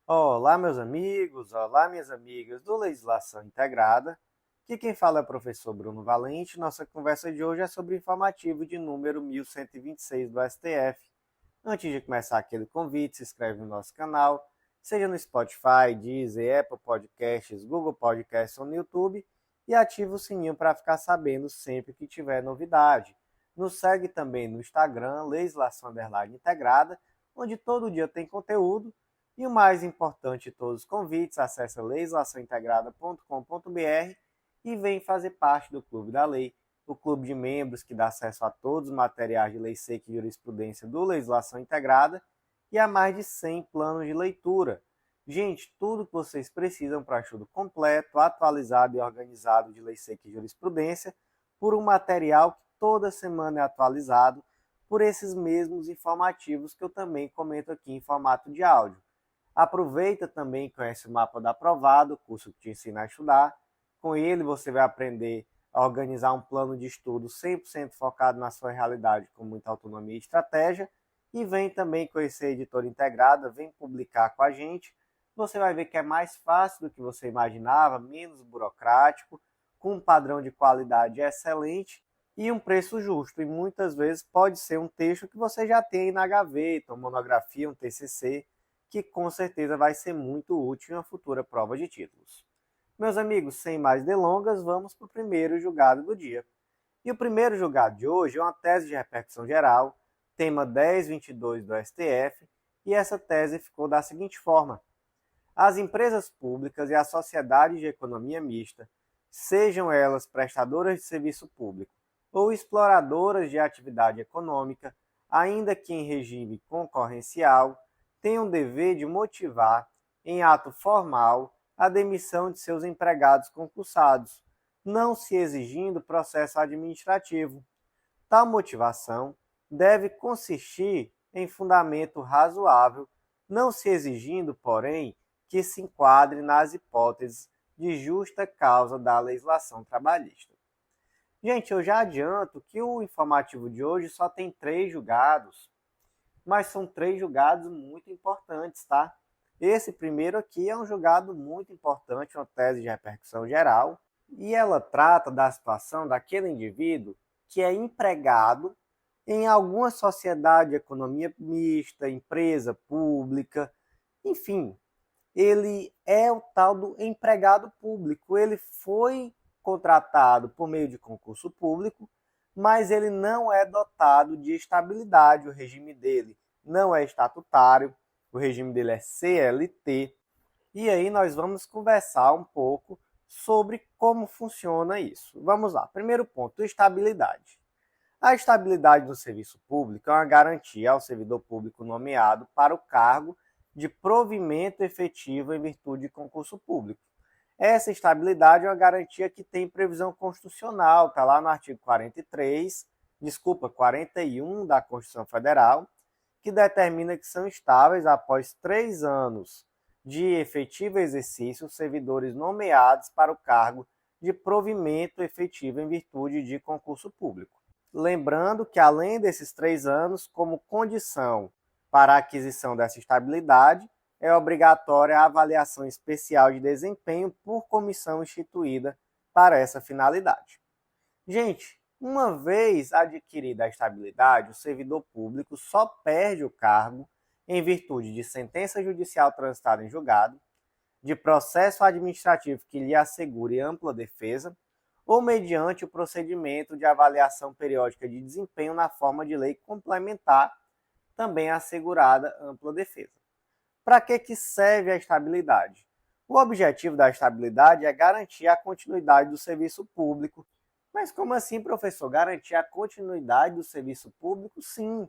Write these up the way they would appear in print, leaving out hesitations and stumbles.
Olá, meus amigos, olá, minhas amigas do Legislação Integrada. Aqui quem fala é o professor Bruno Valente. Nossa conversa de hoje é sobre o informativo de número 1126 do STF. Antes de começar aquele convite, se inscreve no nosso canal, seja no Spotify, Deezer, Apple Podcasts, Google Podcasts ou no YouTube, e ativa o sininho para ficar sabendo sempre que tiver novidade. Nos segue também no Instagram, Legislação_Integrada, onde todo dia tem conteúdo. E o mais importante de todos os convites, acesse legislaçãointegrada.com.br e vem fazer parte do Clube da Lei, o clube de membros que dá acesso a todos os materiais de lei seca e jurisprudência do Legislação Integrada e a mais de 100 planos de leitura. Gente, tudo que vocês precisam para estudo completo, atualizado e organizado de lei seca e jurisprudência por um material que toda semana é atualizado por esses mesmos informativos que eu também comento aqui em formato de áudio. Aproveita também e conhece o Mapa da Aprovado, o curso que te ensina a estudar. Com ele você vai aprender a organizar um plano de estudo 100% focado na sua realidade com muita autonomia e estratégia. E vem também conhecer a Editora Integrada, vem publicar com a gente. Você vai ver que é mais fácil do que você imaginava, menos burocrático, com um padrão de qualidade excelente e um preço justo. E muitas vezes pode ser um texto que você já tem na gaveta, uma monografia, um TCC, que com certeza vai ser muito útil em uma futura prova de títulos. Meus amigos, sem mais delongas, vamos para o primeiro julgado do dia. E o primeiro julgado de hoje é uma tese de repercussão geral, tema 1022 do STF, e essa tese ficou da seguinte forma: as empresas públicas e as sociedades de economia mista, sejam elas prestadoras de serviço público ou exploradoras de atividade econômica, ainda que em regime concorrencial, tem o dever de motivar, em ato formal, a demissão de seus empregados concursados, não se exigindo processo administrativo. Tal motivação deve consistir em fundamento razoável, não se exigindo, porém, que se enquadre nas hipóteses de justa causa da legislação trabalhista. Gente, eu já adianto que o informativo de hoje só tem 3 julgados, mas são 3 julgados muito importantes, tá? Esse primeiro aqui é um julgado muito importante, uma tese de repercussão geral, e ela trata da situação daquele indivíduo que é empregado em alguma sociedade de economia mista, empresa pública, enfim, ele é o tal do empregado público. Ele foi contratado por meio de concurso público, mas ele não é dotado de estabilidade. O regime dele não é estatutário, o regime dele é CLT. E aí nós vamos conversar um pouco sobre como funciona isso. Vamos lá. Primeiro ponto, estabilidade. A estabilidade do serviço público é uma garantia ao servidor público nomeado para o cargo de provimento efetivo em virtude de concurso público. Essa estabilidade é uma garantia que tem previsão constitucional, está lá no artigo 41 da Constituição Federal, que determina que são estáveis após 3 anos de efetivo exercício os servidores nomeados para o cargo de provimento efetivo em virtude de concurso público. Lembrando que, além desses 3 anos, como condição para a aquisição dessa estabilidade, é obrigatória a avaliação especial de desempenho por comissão instituída para essa finalidade. Gente, uma vez adquirida a estabilidade, o servidor público só perde o cargo em virtude de sentença judicial transitada em julgado, de processo administrativo que lhe assegure ampla defesa, ou mediante o procedimento de avaliação periódica de desempenho na forma de lei complementar, também assegurada ampla defesa. Para que serve a estabilidade? O objetivo da estabilidade é garantir a continuidade do serviço público. Mas como assim, professor? Garantir a continuidade do serviço público? Sim,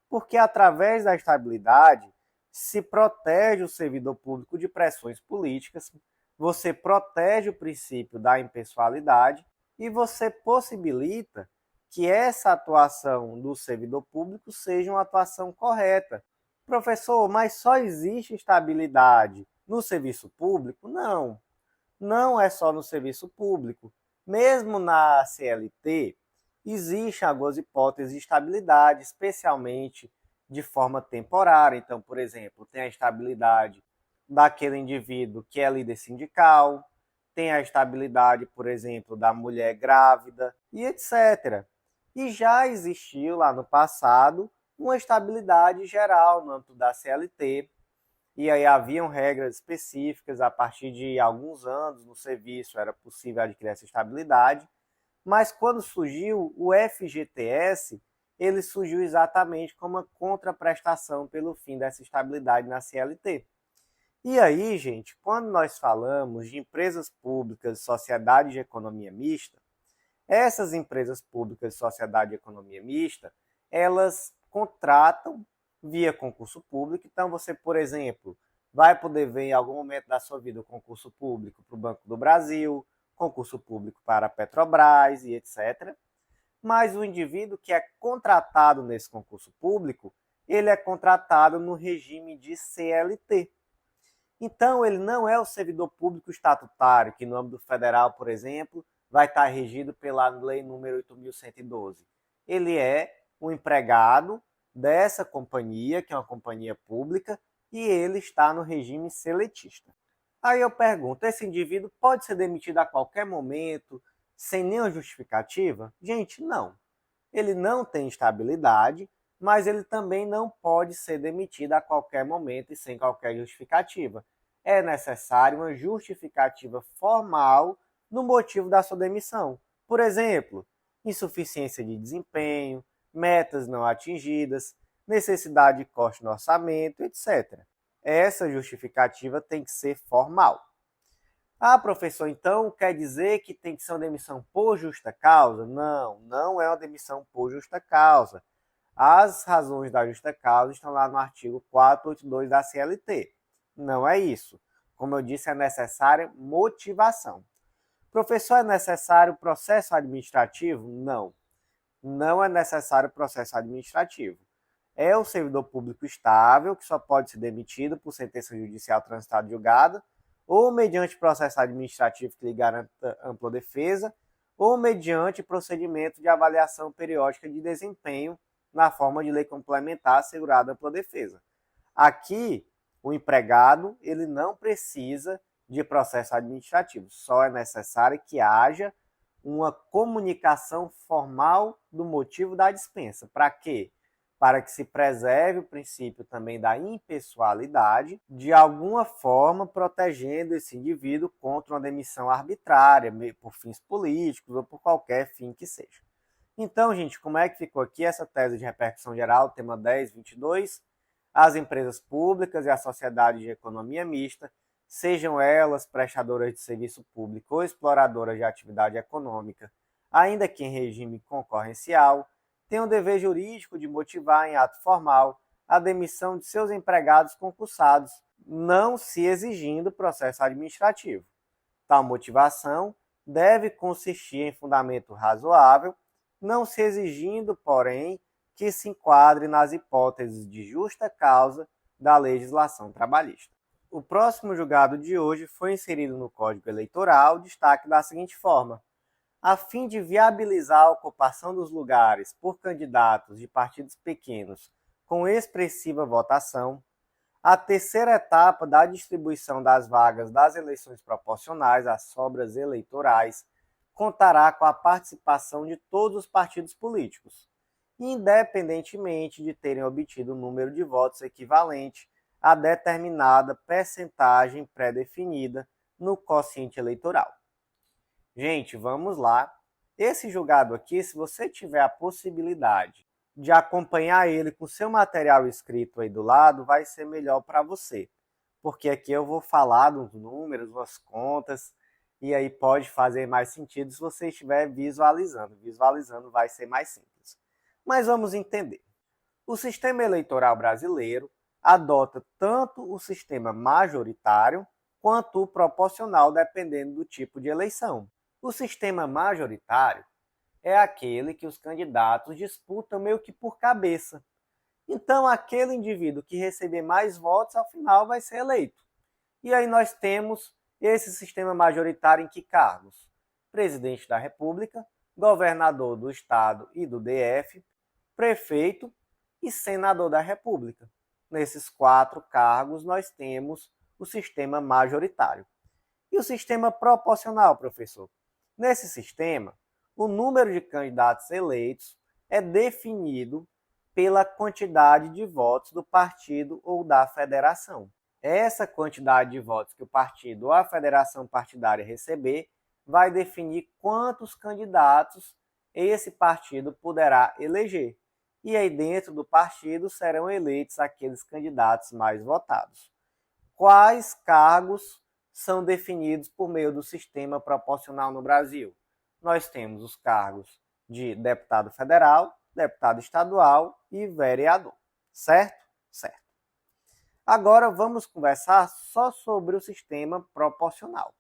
porque através da estabilidade se protege o servidor público de pressões políticas, você protege o princípio da impessoalidade e você possibilita que essa atuação do servidor público seja uma atuação correta. Professor, mas só existe estabilidade no serviço público? Não, não é só no serviço público. Mesmo na CLT, existem algumas hipóteses de estabilidade, especialmente de forma temporária. Então, por exemplo, tem a estabilidade daquele indivíduo que é líder sindical, tem a estabilidade, por exemplo, da mulher grávida e etc. E já existiu lá no passado uma estabilidade geral no âmbito da CLT, e aí haviam regras específicas, a partir de alguns anos no serviço era possível adquirir essa estabilidade, mas quando surgiu o FGTS, ele surgiu exatamente como uma contraprestação pelo fim dessa estabilidade na CLT. E aí, gente, quando nós falamos de empresas públicas, sociedade de economia mista, essas empresas públicas de sociedade de economia mista, elas contratam via concurso público. Então, você, por exemplo, vai poder ver em algum momento da sua vida o concurso público para o Banco do Brasil, concurso público para a Petrobras e etc. Mas o indivíduo que é contratado nesse concurso público, ele é contratado no regime de CLT. Então, ele não é o servidor público estatutário, que no âmbito federal, por exemplo, vai estar regido pela lei número 8.112. Ele é um empregado dessa companhia, que é uma companhia pública, e ele está no regime seletista. Aí eu pergunto, esse indivíduo pode ser demitido a qualquer momento, sem nenhuma justificativa? Gente, não. Ele não tem estabilidade, mas ele também não pode ser demitido a qualquer momento e sem qualquer justificativa. É necessário uma justificativa formal no motivo da sua demissão. Por exemplo, insuficiência de desempenho, metas não atingidas, necessidade de corte no orçamento, etc. Essa justificativa tem que ser formal. Ah, professor, então quer dizer que tem que ser uma demissão por justa causa? Não, não é uma demissão por justa causa. As razões da justa causa estão lá no artigo 482 da CLT. Não é isso. Como eu disse, é necessária motivação. Professor, é necessário processo administrativo? Não. Não é necessário processo administrativo. É o servidor público estável, que só pode ser demitido por sentença judicial transitada e julgada, ou mediante processo administrativo que lhe garanta ampla defesa, ou mediante procedimento de avaliação periódica de desempenho na forma de lei complementar assegurada ampla defesa. Aqui, o empregado ele não precisa de processo administrativo, só é necessário que haja uma comunicação formal do motivo da dispensa. Para quê? Para que se preserve o princípio também da impessoalidade, de alguma forma protegendo esse indivíduo contra uma demissão arbitrária, por fins políticos ou por qualquer fim que seja. Então, gente, como é que ficou aqui essa tese de repercussão geral, tema 10.22? As empresas públicas e a sociedade de economia mista, sejam elas prestadoras de serviço público ou exploradoras de atividade econômica, ainda que em regime concorrencial, têm o dever jurídico de motivar em ato formal a demissão de seus empregados concursados, não se exigindo processo administrativo. Tal motivação deve consistir em fundamento razoável, não se exigindo, porém, que se enquadre nas hipóteses de justa causa da legislação trabalhista. O próximo julgado de hoje foi inserido no Código Eleitoral, destaque da seguinte forma: a fim de viabilizar a ocupação dos lugares por candidatos de partidos pequenos com expressiva votação, a terceira etapa da distribuição das vagas das eleições proporcionais às sobras eleitorais contará com a participação de todos os partidos políticos, independentemente de terem obtido um número de votos equivalente a determinada percentagem pré-definida no quociente eleitoral. Gente, vamos lá. Esse julgado aqui, se você tiver a possibilidade de acompanhar ele com seu material escrito aí do lado, vai ser melhor para você. Porque aqui eu vou falar dos números, das contas, e aí pode fazer mais sentido se você estiver visualizando. Visualizando vai ser mais simples. Mas vamos entender. O sistema eleitoral brasileiro adota tanto o sistema majoritário quanto o proporcional, dependendo do tipo de eleição. O sistema majoritário é aquele que os candidatos disputam meio que por cabeça. Então, aquele indivíduo que receber mais votos, ao final, vai ser eleito. E aí nós temos esse sistema majoritário em que cargos? Presidente da República, governador do Estado e do DF, prefeito e senador da República. Nesses 4 cargos, nós temos o sistema majoritário. E o sistema proporcional, professor? Nesse sistema, o número de candidatos eleitos é definido pela quantidade de votos do partido ou da federação. Essa quantidade de votos que o partido ou a federação partidária receber vai definir quantos candidatos esse partido poderá eleger. E aí dentro do partido serão eleitos aqueles candidatos mais votados. Quais cargos são definidos por meio do sistema proporcional no Brasil? Nós temos os cargos de deputado federal, deputado estadual e vereador. Certo? Certo. Agora vamos conversar só sobre o sistema proporcional.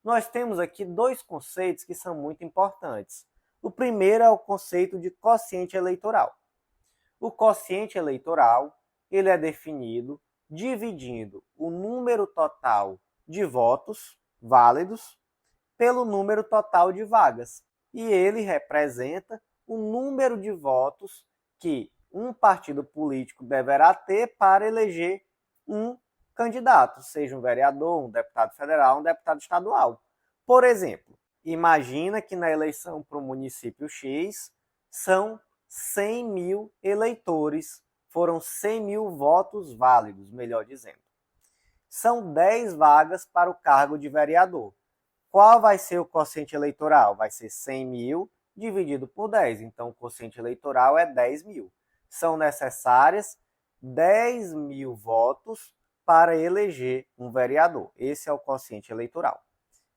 Nós temos aqui dois conceitos que são muito importantes. O primeiro é o conceito de quociente eleitoral. O quociente eleitoral ele é definido dividindo o número total de votos válidos pelo número total de vagas. E ele representa o número de votos que um partido político deverá ter para eleger um candidato, seja um vereador, um deputado federal, um deputado estadual. Por exemplo, imagina que na eleição para o município X são 100 mil eleitores, foram 100 mil votos válidos, melhor dizendo. São 10 vagas para o cargo de vereador. Qual vai ser o quociente eleitoral? Vai ser 100 mil dividido por 10. Então, o quociente eleitoral é 10 mil. São necessárias 10 mil votos para eleger um vereador. Esse é o quociente eleitoral.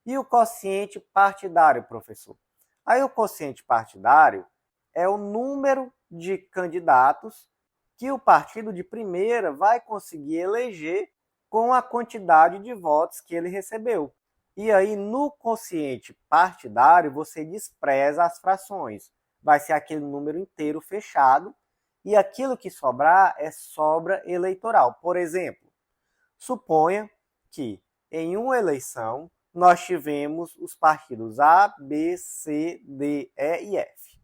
E o quociente partidário, professor? Aí o quociente partidário é o número de candidatos que o partido de primeira vai conseguir eleger com a quantidade de votos que ele recebeu. E aí, no quociente partidário, você despreza as frações. Vai ser aquele número inteiro fechado e aquilo que sobrar é sobra eleitoral. Por exemplo, suponha que em uma eleição nós tivemos os partidos A, B, C, D, E e F.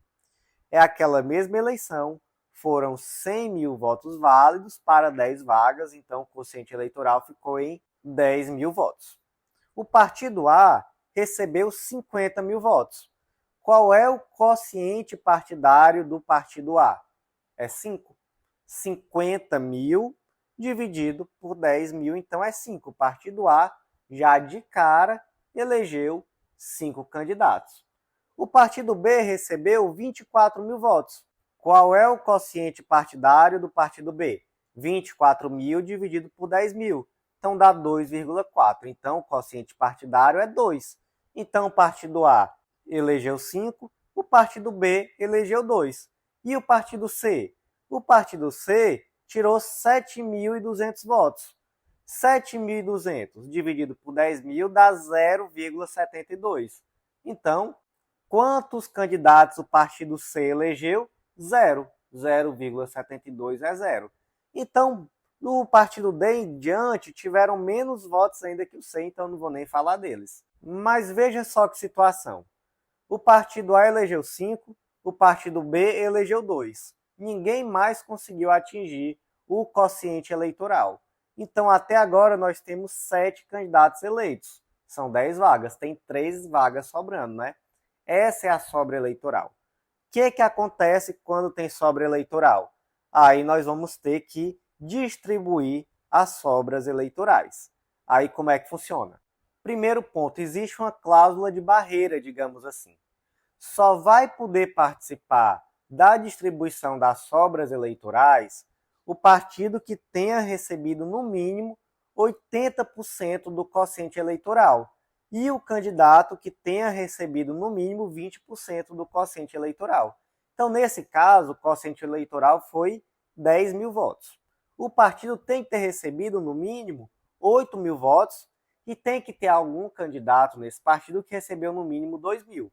É aquela mesma eleição, foram 100 mil votos válidos para 10 vagas, então o quociente eleitoral ficou em 10 mil votos. O partido A recebeu 50 mil votos. Qual é o quociente partidário do partido A? É 5. 50 mil dividido por 10 mil, então é 5. O partido A já de cara elegeu 5 candidatos. O partido B recebeu 24 mil votos. Qual é o quociente partidário do partido B? 24 mil dividido por 10 mil. Então dá 2,4. Então o quociente partidário é 2. Então o partido A elegeu 5, o partido B elegeu 2. E o partido C? O partido C tirou 7.200 votos. 7.200 dividido por 10 mil dá 0,72. Então, quantos candidatos o partido C elegeu? 0. 0,72 é 0. Então, no partido D em diante, tiveram menos votos ainda que o C, então não vou nem falar deles. Mas veja só que situação. O partido A elegeu 5, o partido B elegeu 2. Ninguém mais conseguiu atingir o quociente eleitoral. Então, até agora, nós temos 7 candidatos eleitos. São 10 vagas, tem 3 vagas sobrando, né? Essa é a sobra eleitoral. O que acontece quando tem sobra eleitoral? Aí nós vamos ter que distribuir as sobras eleitorais. Aí como é que funciona? Primeiro ponto, existe uma cláusula de barreira, digamos assim. Só vai poder participar da distribuição das sobras eleitorais o partido que tenha recebido no mínimo 80% do quociente eleitoral e o candidato que tenha recebido no mínimo 20% do quociente eleitoral. Então, nesse caso, o quociente eleitoral foi 10 mil votos. O partido tem que ter recebido no mínimo 8 mil votos e tem que ter algum candidato nesse partido que recebeu no mínimo 2 mil.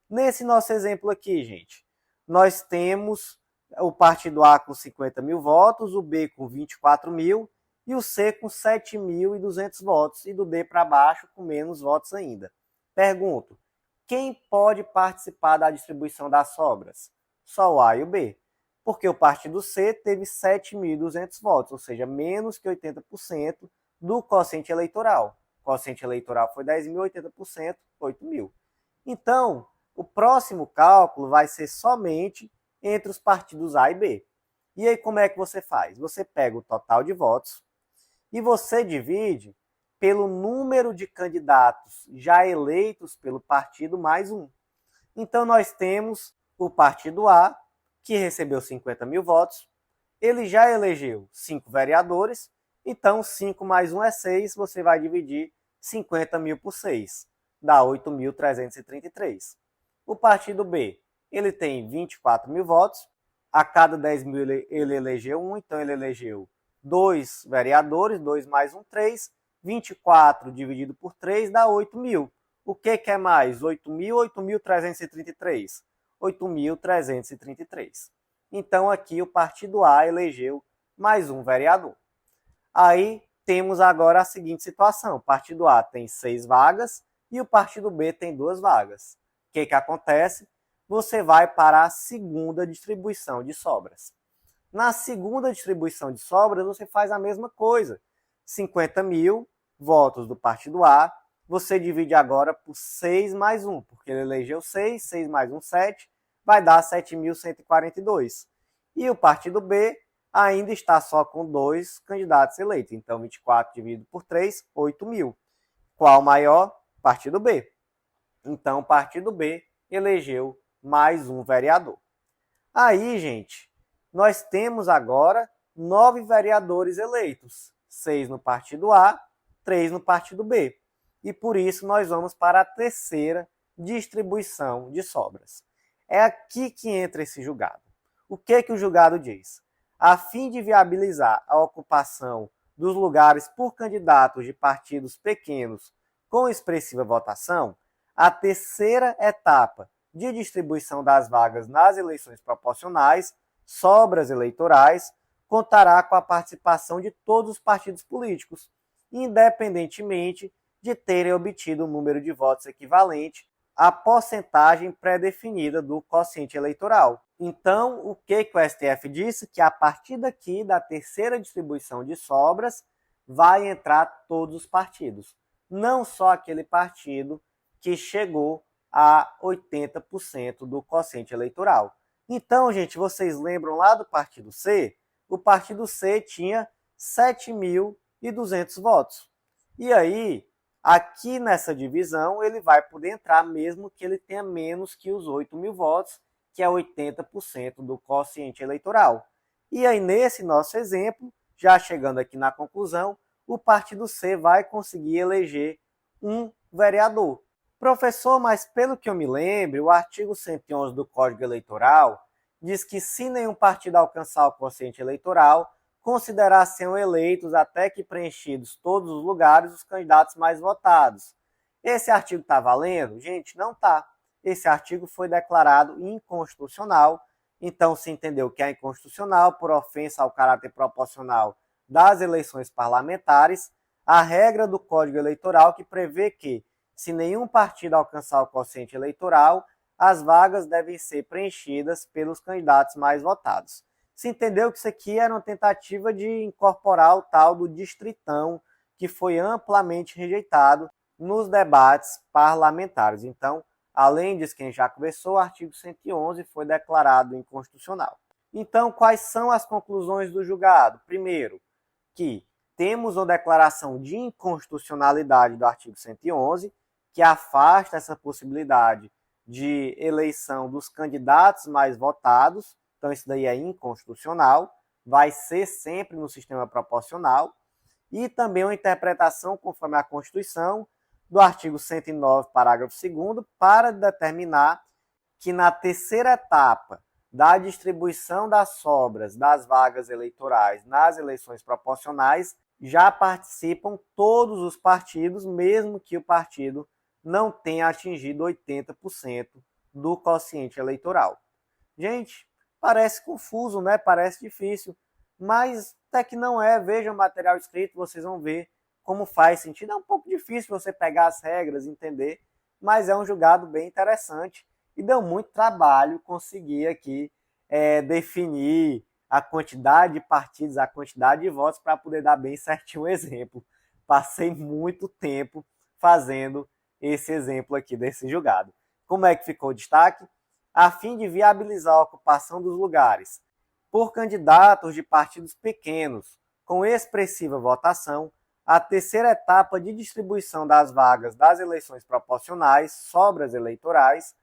Nesse nosso exemplo aqui, gente, nós temos o partido A com 50 mil votos, o B com 24 mil e o C com 7.200 votos e do D para baixo com menos votos ainda. Pergunto, quem pode participar da distribuição das sobras? Só o A e o B, porque o partido C teve 7.200 votos, ou seja, menos que 80% do quociente eleitoral. O quociente eleitoral foi 10 mil, 80%, 8 mil. Então, o próximo cálculo vai ser somente entre os partidos A e B. E aí, como é que você faz? Você pega o total de votos e você divide pelo número de candidatos já eleitos pelo partido mais um. Então, nós temos o partido A, que recebeu 50 mil votos, ele já elegeu 5 vereadores, então 5 mais 1 é 6, você vai dividir 50 mil por 6, dá 8.333. O partido B, ele tem 24 mil votos, a cada 10 mil ele elegeu 1, então ele elegeu 2 vereadores, 2 mais 1, 3, 24 dividido por 3 dá 8 mil. O que é mais? 8 mil, 8.333. 8.333. Então, aqui o partido A elegeu mais um vereador. Aí, temos agora a seguinte situação. O partido A tem 6 vagas e o partido B tem 2 vagas. O que acontece? Você vai para a segunda distribuição de sobras. Na segunda distribuição de sobras, você faz a mesma coisa. 50 mil votos do partido A, você divide agora por 6 mais 1, porque ele elegeu 6, 6 mais 1, 7, vai dar 7.142. E o partido B ainda está só com 2 candidatos eleitos, então 24 dividido por 3, 8 mil. Qual maior? Partido B. Então o partido B elegeu mais um vereador. Aí, gente, nós temos agora 9 vereadores eleitos, 6 no partido A, 3 no partido B. E por isso nós vamos para a terceira distribuição de sobras. É aqui que entra esse julgado. O que o julgado diz? A fim de viabilizar a ocupação dos lugares por candidatos de partidos pequenos com expressiva votação, a terceira etapa de distribuição das vagas nas eleições proporcionais, sobras eleitorais, contará com a participação de todos os partidos políticos, independentemente de terem obtido um número de votos equivalente à porcentagem pré-definida do quociente eleitoral. Então, o que o STF disse? Que a partir daqui, da terceira distribuição de sobras, vai entrar todos os partidos, não só aquele partido que chegou a 80% do quociente eleitoral. Então, gente, vocês lembram lá do partido C? O partido C tinha 7.200 votos. E aí, aqui nessa divisão, ele vai poder entrar mesmo que ele tenha menos que os 8 mil votos, que é 80% do quociente eleitoral. E aí, nesse nosso exemplo, já chegando aqui na conclusão, o partido C vai conseguir eleger um vereador. Professor, mas pelo que eu me lembro, o artigo 111 do Código Eleitoral diz que se nenhum partido alcançar o quociente eleitoral, considerar-se-ão eleitos até que preenchidos todos os lugares os candidatos mais votados. Esse artigo está valendo? Gente, não está. Esse artigo foi declarado inconstitucional, então se entendeu que é inconstitucional por ofensa ao caráter proporcional das eleições parlamentares, a regra do Código Eleitoral que prevê que, se nenhum partido alcançar o quociente eleitoral, as vagas devem ser preenchidas pelos candidatos mais votados. Se entendeu que isso aqui era uma tentativa de incorporar o tal do distritão, que foi amplamente rejeitado nos debates parlamentares. Então, além disso que a gente já conversou, o artigo 111 foi declarado inconstitucional. Então, quais são as conclusões do julgado? Primeiro, que temos uma declaração de inconstitucionalidade do artigo 111, que afasta essa possibilidade de eleição dos candidatos mais votados. Então, isso daí é inconstitucional, vai ser sempre no sistema proporcional. E também uma interpretação, conforme a Constituição, do artigo 109, parágrafo 2º, para determinar que na terceira etapa da distribuição das sobras das vagas eleitorais nas eleições proporcionais, já participam todos os partidos, mesmo que o partido não tenha atingido 80% do quociente eleitoral. Gente, parece confuso, né? Parece difícil, mas até que não é. Veja o material escrito, vocês vão ver como faz sentido. É um pouco difícil você pegar as regras, entender, mas é um julgado bem interessante e deu muito trabalho conseguir aqui definir a quantidade de partidos, a quantidade de votos para poder dar bem certinho o exemplo. passei muito tempo fazendo esse exemplo aqui desse julgado. Como é que ficou o destaque? A fim de viabilizar a ocupação dos lugares por candidatos de partidos pequenos, com expressiva votação, a terceira etapa de distribuição das vagas das eleições proporcionais, sobras eleitorais,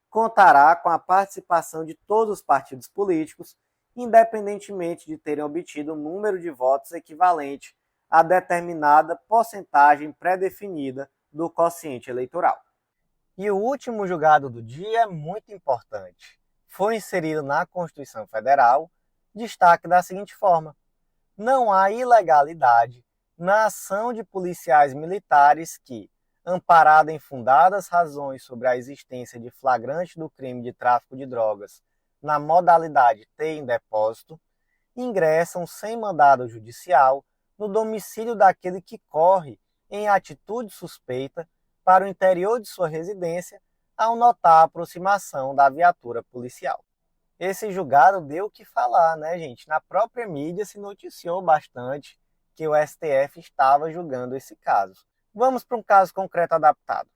contará com a participação de todos os partidos políticos, independentemente de terem obtido um número de votos equivalente a determinada porcentagem pré-definida do quociente eleitoral. E o último julgado do dia é muito importante. Foi inserido na Constituição Federal destaque da seguinte forma: não há ilegalidade na ação de policiais militares que, amparada em fundadas razões sobre a existência de flagrante do crime de tráfico de drogas na modalidade T em depósito, ingressam sem mandado judicial no domicílio daquele que corre em atitude suspeita para o interior de sua residência ao notar a aproximação da viatura policial. Esse julgado deu o que falar, né, gente? Na própria mídia se noticiou bastante que o STF estava julgando esse caso. Vamos para um caso concreto adaptado.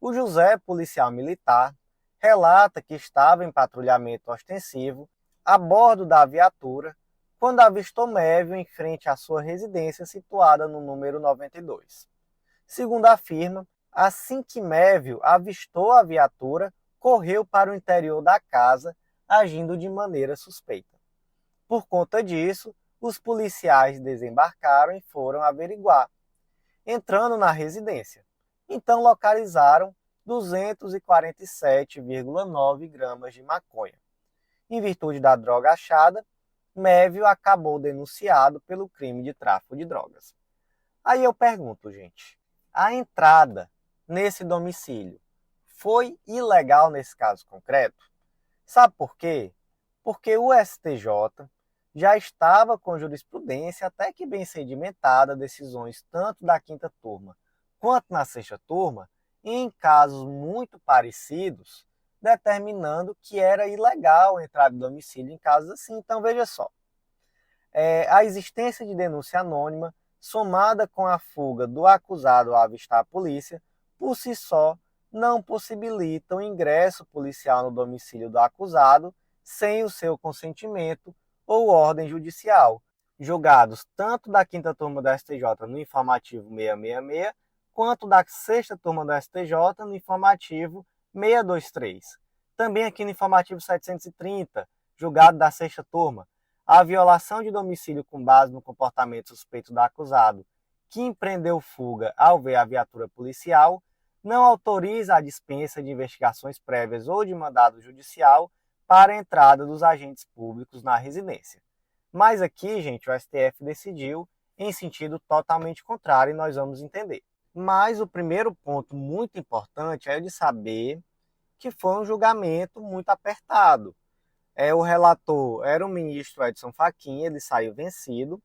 O José, policial militar, relata que estava em patrulhamento ostensivo a bordo da viatura quando avistou Mévio em frente à sua residência situada no número 92. Segundo afirma, assim que Mévio avistou a viatura, correu para o interior da casa, agindo de maneira suspeita. Por conta disso, os policiais desembarcaram e foram averiguar, entrando na residência. Então localizaram 247,9 gramas de maconha. Em virtude da droga achada, Mévio acabou denunciado pelo crime de tráfico de drogas. Aí eu pergunto, gente, a entrada nesse domicílio foi ilegal nesse caso concreto? Sabe por quê? Porque o STJ já estava com jurisprudência até que bem sedimentada, decisões tanto da quinta turma quanto na sexta turma, em casos muito parecidos, determinando que era ilegal entrar no domicílio em casos assim. Então veja só, a existência de denúncia anônima, somada com a fuga do acusado ao avistar a polícia, por si só não possibilita o ingresso policial no domicílio do acusado sem o seu consentimento ou ordem judicial, julgados tanto da quinta turma do STJ no informativo 666, quanto da sexta turma do STJ no informativo 623. Também aqui no informativo 730, julgado da sexta turma, a violação de domicílio com base no comportamento suspeito do acusado, que empreendeu fuga ao ver a viatura policial, não autoriza a dispensa de investigações prévias ou de mandado judicial para a entrada dos agentes públicos na residência. Mas aqui, gente, o STF decidiu em sentido totalmente contrário e nós vamos entender. Mas o primeiro ponto muito importante é o de saber que foi um julgamento muito apertado. O relator era o ministro Edson Fachin, ele saiu vencido.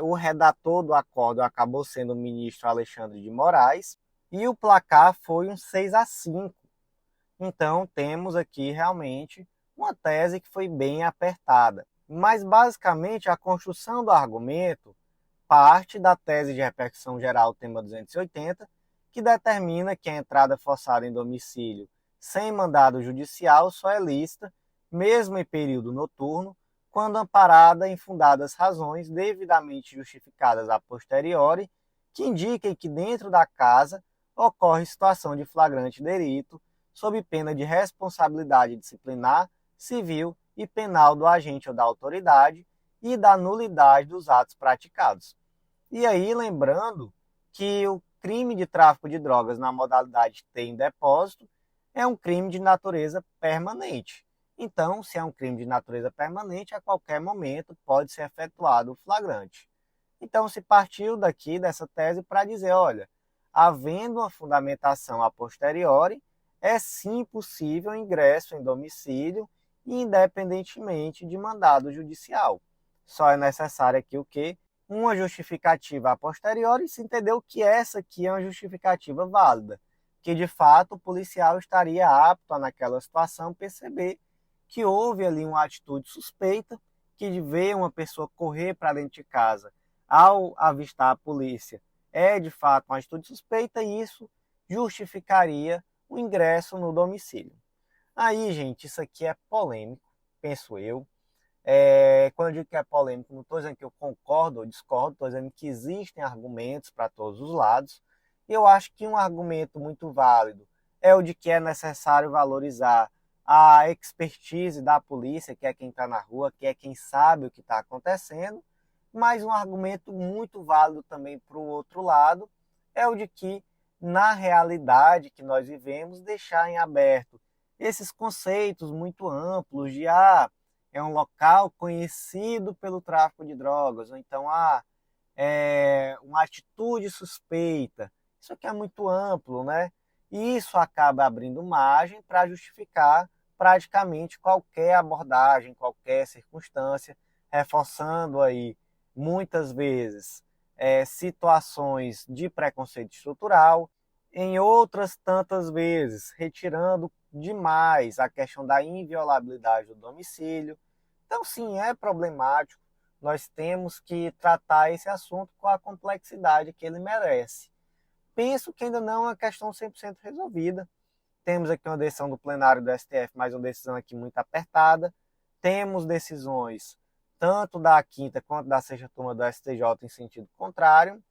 O redator do acórdão acabou sendo o ministro Alexandre de Moraes. E o placar foi um 6-5. Então, temos aqui realmente uma tese que foi bem apertada. Mas, basicamente, a construção do argumento parte da tese de repercussão geral, tema 280, que determina que a entrada forçada em domicílio sem mandado judicial só é lícita, mesmo em período noturno, quando amparada em fundadas razões devidamente justificadas a posteriori, que indiquem que dentro da casa ocorre situação de flagrante delito, sob pena de responsabilidade disciplinar, civil e penal do agente ou da autoridade e da nulidade dos atos praticados. E aí, lembrando que o crime de tráfico de drogas na modalidade T em depósito é um crime de natureza permanente. Então, se é um crime de natureza permanente, a qualquer momento pode ser efetuado o flagrante. Então, se partiu daqui dessa tese para dizer, olha, havendo uma fundamentação a posteriori, é sim possível o ingresso em domicílio, independentemente de mandado judicial. Só é necessário aqui o quê? Uma justificativa a posteriori, e se entendeu que essa aqui é uma justificativa válida, que de fato o policial estaria apto a, naquela situação, perceber que houve ali uma atitude suspeita, que de ver uma pessoa correr para dentro de casa ao avistar a polícia é de fato uma atitude suspeita e isso justificaria o ingresso no domicílio. Aí, gente, isso aqui é polêmico, penso eu. Quando eu digo que é polêmico, não estou dizendo que eu concordo ou discordo, estou dizendo que existem argumentos para todos os lados. Eu acho que um argumento muito válido é o de que é necessário valorizar a expertise da polícia, que é quem está na rua, que é quem sabe o que está acontecendo. Mas um argumento muito válido também para o outro lado é o de que, na realidade que nós vivemos, deixar em aberto esses conceitos muito amplos de é um local conhecido pelo tráfico de drogas, ou então é uma atitude suspeita. Isso aqui é muito amplo, né? E isso acaba abrindo margem para justificar praticamente qualquer abordagem, qualquer circunstância, reforçando aí muitas vezes situações de preconceito estrutural, em outras tantas vezes retirando demais a questão da inviolabilidade do domicílio. Então, sim, é problemático. Nós temos que tratar esse assunto com a complexidade que ele merece. Penso que ainda não é uma questão 100% resolvida. Temos aqui uma decisão do plenário do STF, mas uma decisão aqui muito apertada. Temos decisões tanto da quinta quanto da sexta turma do STJ em sentido contrário.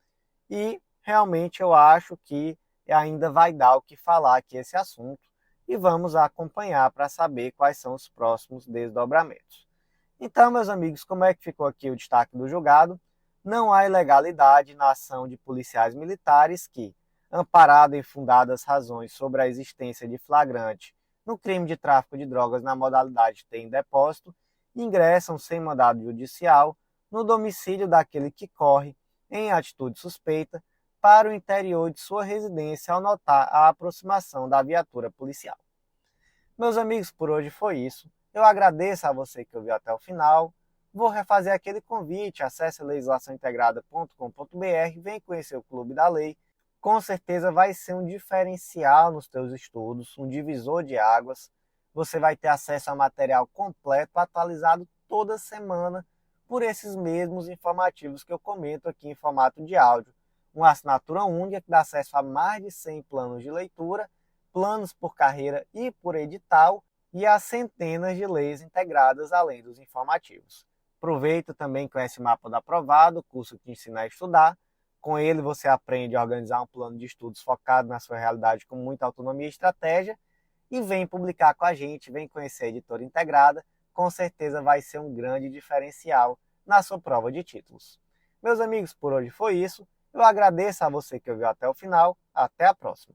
E realmente eu acho que ainda vai dar o que falar aqui esse assunto. E vamos acompanhar para saber quais são os próximos desdobramentos. Então, meus amigos, como é que ficou aqui o destaque do julgado? Não há ilegalidade na ação de policiais militares que, amparado em fundadas razões sobre a existência de flagrante no crime de tráfico de drogas na modalidade T em depósito, ingressam sem mandado judicial no domicílio daquele que corre, em atitude suspeita, para o interior de sua residência ao notar a aproximação da viatura policial. Meus amigos, por hoje foi isso. Eu agradeço a você que ouviu até o final. Vou refazer aquele convite, acesse legislaçãointegrada.com.br, vem conhecer o Clube da Lei. Com certeza vai ser um diferencial nos teus estudos, um divisor de águas. Você vai ter acesso a material completo, atualizado toda semana por esses mesmos informativos que eu comento aqui em formato de áudio. Uma assinatura única que dá acesso a mais de 100 planos de leitura, planos por carreira e por edital, e a centenas de leis integradas além dos informativos. Aproveita também com esse mapa do aprovado, curso que ensina a estudar. Com ele você aprende a organizar um plano de estudos focado na sua realidade com muita autonomia e estratégia. E vem publicar com a gente, vem conhecer a editora integrada. Com certeza vai ser um grande diferencial na sua prova de títulos. Meus amigos, por hoje foi isso. Eu agradeço a você que ouviu até o final. Até a próxima.